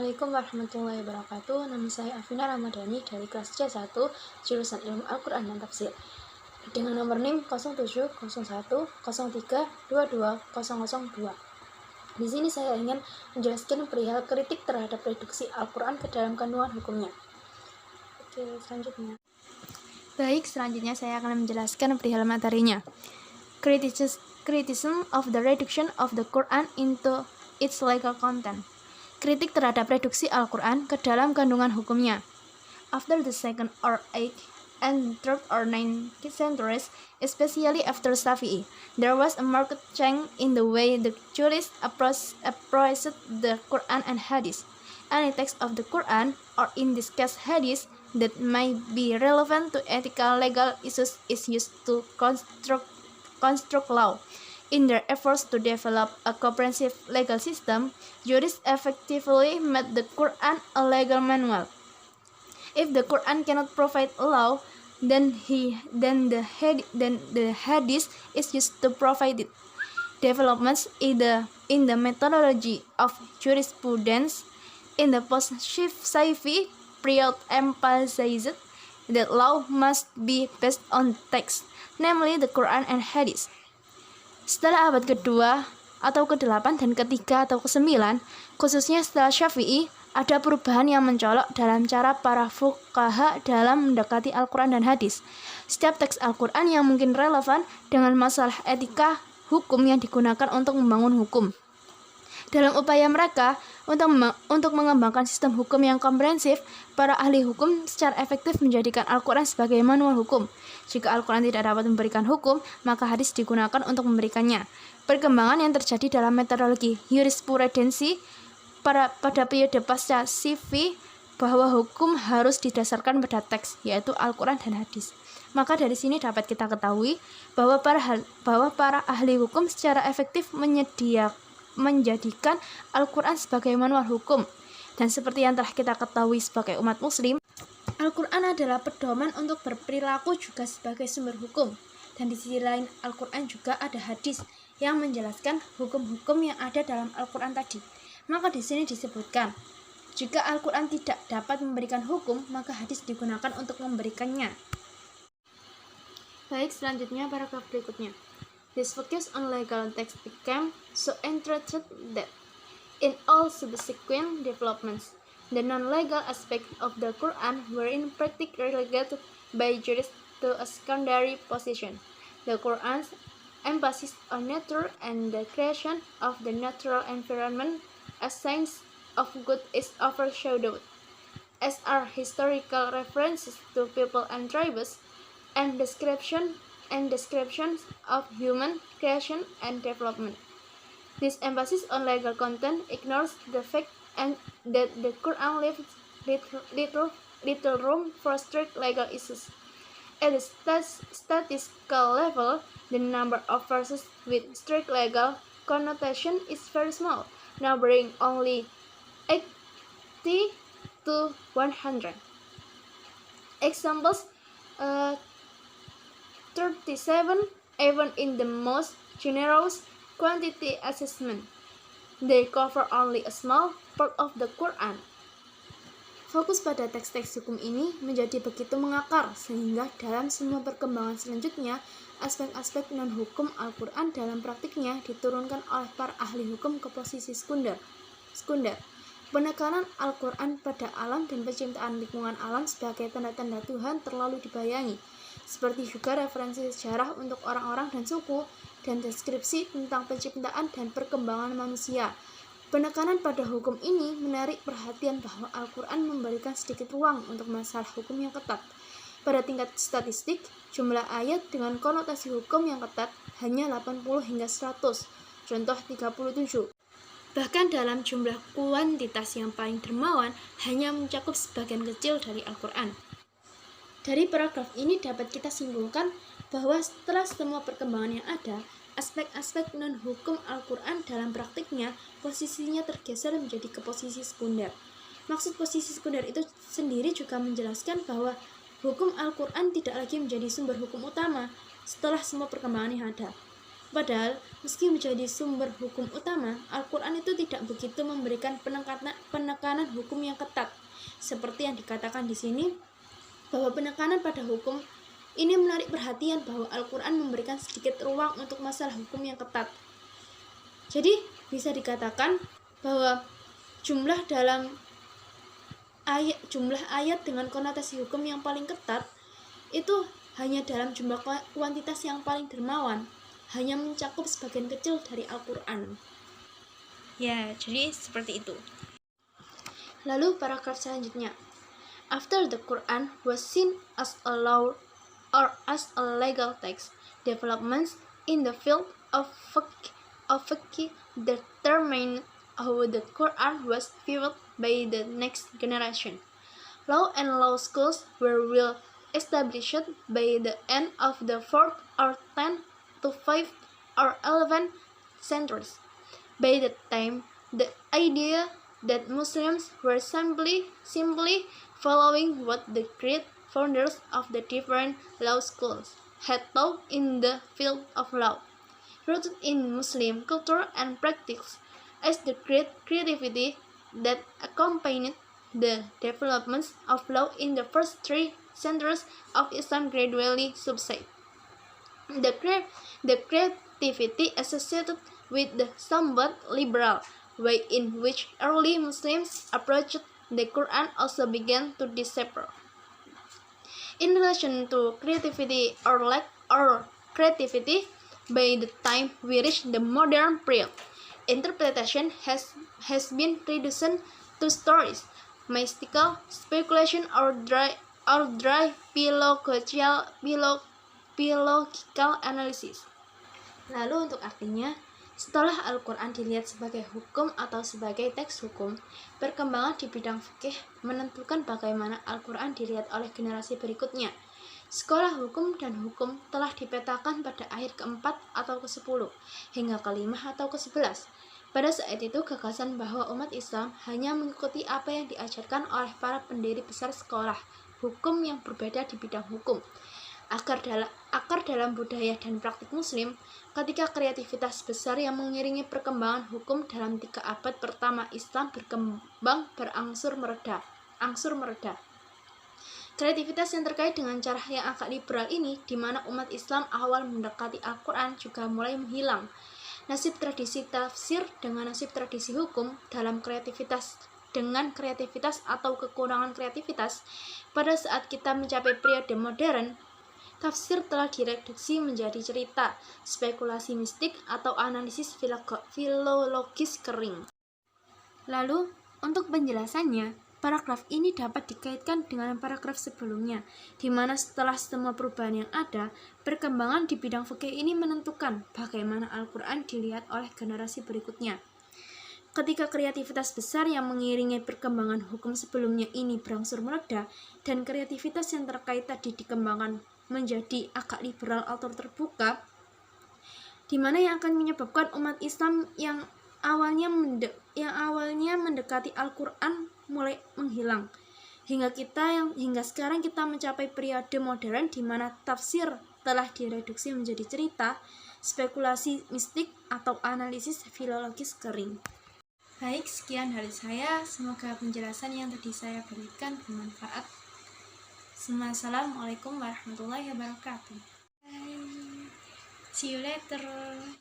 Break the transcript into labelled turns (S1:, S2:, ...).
S1: Assalamualaikum warahmatullahi wabarakatuh. Nama saya Afina Ramadhani dari kelas C1 jurusan Ilmu Al-Quran dan Tafsir dengan nomor NIM 070103220002. Di sini saya ingin menjelaskan perihal kritik terhadap reduksi Al-Quran ke dalam kandungan hukumnya. Oke, selanjutnya. Baik, selanjutnya saya akan menjelaskan perihal materinya. Criticism of the reduction of the Quran into its legal content. Kritik terhadap reduksi Al-Quran ke dalam kandungan hukumnya. After the 2nd or 8th and 3rd or 9th centuries, especially after Shafi'i, there was a marked change in the way the jurists appraised the Quran and Hadith. Any text of the Quran, or in this case Hadith, that may be relevant to ethical legal issues is used to construct law. In their efforts to develop a comprehensive legal system, jurists effectively made the Quran a legal manual. If the Quran cannot provide a law, then the Hadith is used to provide it. Developments in the methodology of jurisprudence in the post-Shafi'i period emphasized that law must be based on text, namely the Quran and Hadith. Setelah abad kedua atau ke-8 dan ke-3 atau ke-9, khususnya setelah Syafi'i, ada perubahan yang mencolok dalam cara para fuqaha dalam mendekati Al-Quran dan Hadis. Setiap teks Al-Quran yang mungkin relevan dengan masalah etika hukum yang digunakan untuk membangun hukum. Dalam upaya mereka untuk mengembangkan sistem hukum yang komprehensif, para ahli hukum secara efektif menjadikan Al-Quran sebagai manual hukum. Jika Al-Quran tidak dapat memberikan hukum, maka hadis digunakan untuk memberikannya. Perkembangan yang terjadi dalam metodologi jurisprudensi pada periode pasca Syafi'i bahwa hukum harus didasarkan pada teks, yaitu Al-Quran dan hadis. Maka dari sini dapat kita ketahui bahwa para ahli hukum secara efektif menjadikan Al-Quran sebagai manual hukum. Dan seperti yang telah kita ketahui sebagai umat muslim, Al-Quran adalah pedoman untuk berperilaku juga sebagai sumber hukum. Dan di sisi lain, Al-Quran juga ada hadis yang menjelaskan hukum-hukum yang ada dalam Al-Quran tadi. Maka di sini disebutkan, jika Al-Quran tidak dapat memberikan hukum, maka hadis digunakan untuk memberikannya. Baik, selanjutnya paragraf berikutnya. This focus on legal text became so entrenched that in all subsequent developments, the non-legal aspects of the Quran were in practice relegated by jurists to a secondary position. The Quran's emphasis on nature and the creation of the natural environment as signs of good is overshadowed, as are historical references to people and tribes, and descriptions of human creation and development. This emphasis on legal content ignores the fact that the Quran leaves little room for strict legal issues. At the statistical level, the number of verses with strict legal connotation is very small, numbering only 80 to 100. Examples 37, even in the most generous quantity assessment. They cover only a small part of the Quran. Fokus pada teks-teks hukum ini menjadi begitu mengakar sehingga dalam semua perkembangan selanjutnya, aspek-aspek non-hukum Al-Quran dalam praktiknya diturunkan oleh para ahli hukum ke posisi sekunder. Penekanan Al-Quran pada alam dan penciptaan lingkungan alam sebagai tanda-tanda Tuhan terlalu dibayangi, seperti juga referensi sejarah untuk orang-orang dan suku, dan deskripsi tentang penciptaan dan perkembangan manusia. Penekanan pada hukum ini menarik perhatian bahwa Al-Quran memberikan sedikit ruang untuk masalah hukum yang ketat. Pada tingkat statistik, jumlah ayat dengan konotasi hukum yang ketat hanya 80 hingga 100, contoh 37. Bahkan dalam jumlah kuantitas yang paling dermawan, hanya mencakup sebagian kecil dari Al-Quran. Dari paragraf ini dapat kita simpulkan bahwa setelah semua perkembangan yang ada, aspek-aspek non-hukum Al-Quran dalam praktiknya posisinya tergeser menjadi ke posisi sekunder. Maksud posisi sekunder itu sendiri juga menjelaskan bahwa hukum Al-Quran tidak lagi menjadi sumber hukum utama setelah semua perkembangan yang ada. Padahal, meski menjadi sumber hukum utama, Al-Quran itu tidak begitu memberikan penekanan hukum yang ketat. Seperti yang dikatakan di sini, bahwa penekanan pada hukum ini menarik perhatian bahwa Al-Quran memberikan sedikit ruang untuk masalah hukum yang ketat. Jadi, bisa dikatakan bahwa jumlah ayat dengan konotasi hukum yang paling ketat itu hanya dalam jumlah kuantitas yang paling dermawan, hanya mencakup sebagian kecil dari Al-Quran. Ya, jadi seperti itu. Lalu paragraf selanjutnya. After the Quran was seen as a law or as a legal text, developments in the field of fiqh determined how the Quran was viewed by the next generation. Law and law schools were well established by the end of the 4th or 10th to 5th or 11th centuries. By that time, the idea that Muslims were simply following what the great founders of the different law schools had taught in the field of law, rooted in Muslim culture and practice, as the great creativity that accompanied the developments of law in the first 3 centuries of Islam gradually subsided. The creativity associated with the somewhat liberal way in which early Muslims approached the Quran also began to disappear. In relation to creativity or lack of creativity, by the time we reach the modern period, interpretation has been reduced to stories, mystical speculation, or dry philological analysis. Lalu untuk artinya, setelah Al-Quran dilihat sebagai hukum atau sebagai teks hukum, perkembangan di bidang fikih menentukan bagaimana Al-Quran dilihat oleh generasi berikutnya. Sekolah hukum dan hukum telah dipetakan pada akhir ke-4 atau ke-10, hingga ke-5 atau ke-11. Pada saat itu, gagasan bahwa umat Islam hanya mengikuti apa yang diajarkan oleh para pendiri besar sekolah hukum yang berbeda di bidang hukum, akar dalam budaya dan praktik Muslim, ketika kreativitas besar yang mengiringi perkembangan hukum dalam 3 abad pertama Islam berkembang berangsur mereda. Kreativitas yang terkait dengan cara yang agak liberal ini, di mana umat Islam awal mendekati Al-Quran juga mulai menghilang. Nasib tradisi tafsir dengan nasib tradisi hukum dalam kreativitas atau kekurangan kreativitas. Pada saat kita mencapai periode modern, tafsir telah direduksi menjadi cerita, spekulasi mistik, atau analisis filologis kering. Lalu, untuk penjelasannya, paragraf ini dapat dikaitkan dengan paragraf sebelumnya, di mana setelah semua perubahan yang ada, perkembangan di bidang fikih ini menentukan bagaimana Al-Quran dilihat oleh generasi berikutnya. Ketika kreativitas besar yang mengiringi perkembangan hukum sebelumnya ini berangsur mereda, dan kreativitas yang terkait tadi dikembangkan menjadi agak liberal atau terbuka, di mana yang akan menyebabkan umat Islam yang awalnya mendekati Al-Quran mulai menghilang. Hingga sekarang kita mencapai periode modern di mana tafsir telah direduksi menjadi cerita, spekulasi mistik, atau analisis filologis kering. Baik, sekian dari saya. Semoga penjelasan yang tadi saya berikan bermanfaat. Assalamualaikum warahmatullahi wabarakatuh. Bye. See you later.